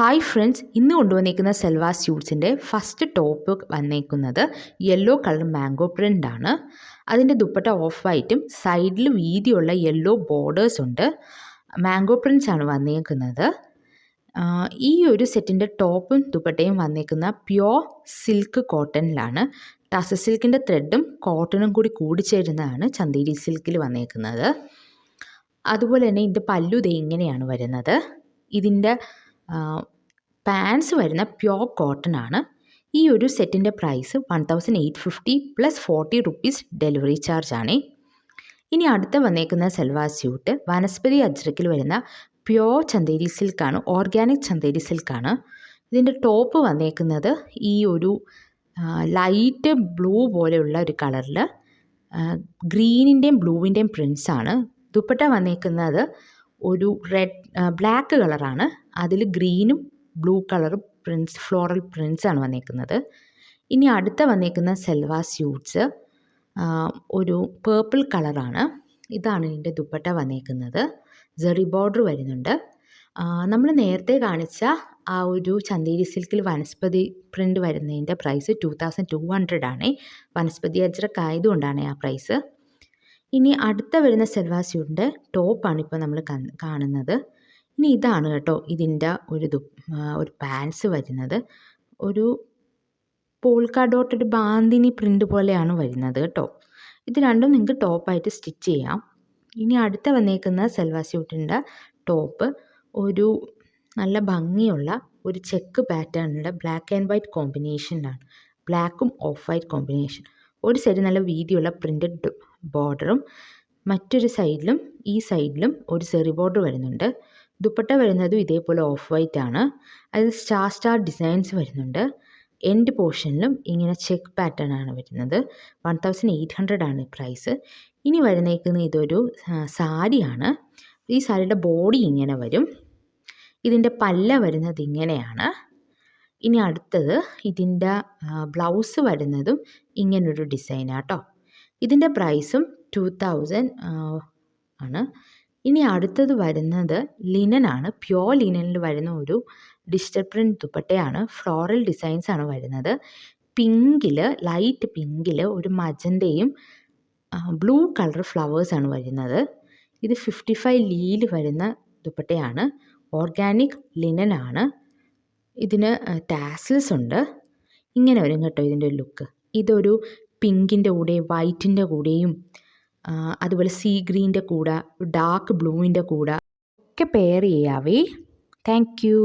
Hi friends, ഇന്ന് കൊണ്ടുവന്നിരിക്കുന്ന salwar സ്യൂട്ട്സിൻ്റെ first top വന്നേക്കുന്നത് yellow colour mango print ആണ്. അതിൻ്റെ ദുപ്പട്ട ഓഫ് വൈറ്റും സൈഡിൽ വീതിയുള്ള യെല്ലോ ബോർഡേഴ്സ് ഉണ്ട്. മാംഗോ പ്രിൻറ്റ്സ് ആണ് വന്നേക്കുന്നത്. ഈ ഒരു സെറ്റിൻ്റെ ടോപ്പും ദുപ്പട്ടയും വന്നേക്കുന്ന പ്യോർ സിൽക്ക് കോട്ടണിലാണ്. ടസർ സിൽക്കിൻ്റെ ത്രെഡും കോട്ടണും കൂടി കൂടിച്ചേരുന്നതാണ് ചന്തേരി സിൽക്കിൽ വന്നേക്കുന്നത്. അതുപോലെ തന്നെ ഇതിൻ്റെ പല്ലു ദേ ഇങ്ങനെയാണ് വരുന്നത്. ഇതിൻ്റെ പാൻസ് വരുന്ന പ്യോർ കോട്ടൺ ആണ്. ഈ ഒരു സെറ്റിൻ്റെ price 1850 plus 40 rupees delivery charge ആണ്. ഇനി അടുത്ത വന്നേക്കുന്ന സൽവാർ സ്യൂട്ട് വനസ്പതി അജ്രക്കിൽ വരുന്ന പ്യോർ ചന്തേരി സിൽക്കാണ്, ഓർഗാനിക് ചന്തേരി സിൽക്കാണ്. ഇതിൻ്റെ ടോപ്പ് വന്നേക്കുന്നത് ഈ ഒരു ലൈറ്റ് ബ്ലൂ പോലെയുള്ള ഒരു കളറിൽ ഗ്രീനിൻ്റെയും ബ്ലൂവിൻ്റെയും പ്രിൻസാണ്. ദുപ്പട്ട വന്നേക്കുന്നത് ഒരു ബ്ലാക്ക് കളറാണ്. അതിൽ ഗ്രീനും blue colour Prince, floral Prince ആണ് വന്നേക്കുന്നത്. ഇനി അടുത്ത വന്നേക്കുന്ന സൽവാർ സ്യൂട്ട്സ് ഒരു പേർപ്പിൾ കളറാണ്. ഇതാണ് ഇതിൻ്റെ ദുപ്പട്ട വന്നേക്കുന്നത്. സെറി ബോർഡർ വരുന്നുണ്ട്. നമ്മൾ നേരത്തെ കാണിച്ച ആ ഒരു ചന്തേരി സിൽക്കിൽ വനസ്പതി പ്രിൻ്റ് വരുന്നതിൻ്റെ പ്രൈസ് 2200 ആണ്. വനസ്പതി അജ്രക്ക് ആയതുകൊണ്ടാണ് ആ പ്രൈസ്. ഇനി അടുത്ത വരുന്ന സൽവാർ സ്യൂട്ടിൻ്റെ ടോപ്പാണ് ഇപ്പോൾ നമ്മൾ കാണുന്നത്. ഇനി ഇതാണ് കേട്ടോ ഇതിൻ്റെ ഒരു പാൻസ് വരുന്നത്. ഒരു പോൾക്ക ഡോട്ടഡ് ബാന്തിനി പ്രിൻ്റ് പോലെയാണ് വരുന്നത് കേട്ടോ. ഇത് രണ്ടും നിങ്ങൾക്ക് ടോപ്പായിട്ട് സ്റ്റിച്ച് ചെയ്യാം. ഇനി അടുത്ത വന്നേക്കുന്ന സൽവാർ സ്യൂട്ടിൻ്റെ ടോപ്പ് ഒരു നല്ല ഭംഗിയുള്ള ഒരു ചെക്ക് പാറ്റേണിൻ്റെ ബ്ലാക്ക് ആൻഡ് വൈറ്റ് കോമ്പിനേഷനിലാണ്. ബ്ലാക്കും ഓഫ് വൈറ്റ് കോമ്പിനേഷൻ. ഒരു സൈഡ് നല്ല വീതിയുള്ള പ്രിൻ്റഡ് ബോർഡറും മറ്റൊരു സൈഡിലും ഈ സൈഡിലും ഒരു സെറി ബോർഡർ വരുന്നുണ്ട്. ദുപ്പട്ട വരുന്നതും ഇതേപോലെ ഓഫ് വൈറ്റ് ആണ്. അതിൽ സ്റ്റാർ ഡിസൈൻസ് വരുന്നുണ്ട്. എൻഡ് പോർഷനിലും ഇങ്ങനെ ചെക്ക് പാറ്റേൺ ആണ് വരുന്നത്. 1800 ആണ് പ്രൈസ്. ഇനി വരുന്നേക്കുന്ന ഇതൊരു സാരിയാണ്. ഈ സാരിയുടെ ബോഡി ഇങ്ങനെ വരും. ഇതിൻ്റെ പല്ല വരുന്നത് ഇങ്ങനെയാണ്. ഇനി അടുത്തത് ഇതിൻ്റെ ബ്ലൗസ് വരുന്നതും ഇങ്ങനൊരു ഡിസൈനാണ് കേട്ടോ. ഇതിൻ്റെ പ്രൈസും 2000 ആണ്. ഇനി അടുത്തത് വരുന്നത് ലിനനാണ്. പ്യോർ ലിനനിൽ വരുന്ന ഒരു ഡിജിറ്റൽ പ്രിൻ്റ് ദുപ്പട്ടയാണ്. ഫ്ലോറൽ ഡിസൈൻസ് ആണ് വരുന്നത്. പിങ്കിൽ, ലൈറ്റ് പിങ്കിൽ ഒരു മജന്തയും ബ്ലൂ കളർ ഫ്ലവേഴ്സാണ് വരുന്നത്. ഇത് 55 ലീൽ വരുന്ന ദുപ്പട്ടയാണ്. ഓർഗാനിക് ലിനനാണ്. ഇതിന് ടാസിൽസ് ഉണ്ട്. ഇങ്ങനെ വരും കേട്ടോ ഇതിൻ്റെ ലുക്ക്. ഇതൊരു പിങ്കിൻ്റെ കൂടെയും വൈറ്റിൻ്റെ കൂടെയും അതുപോലെ സീ ഗ്രീൻ്റെ കൂടെ ഡാർക്ക് ബ്ലൂവിൻ്റെ കൂടെ ഒക്കെ പെയർ ചെയ്യാവേ. Thank you.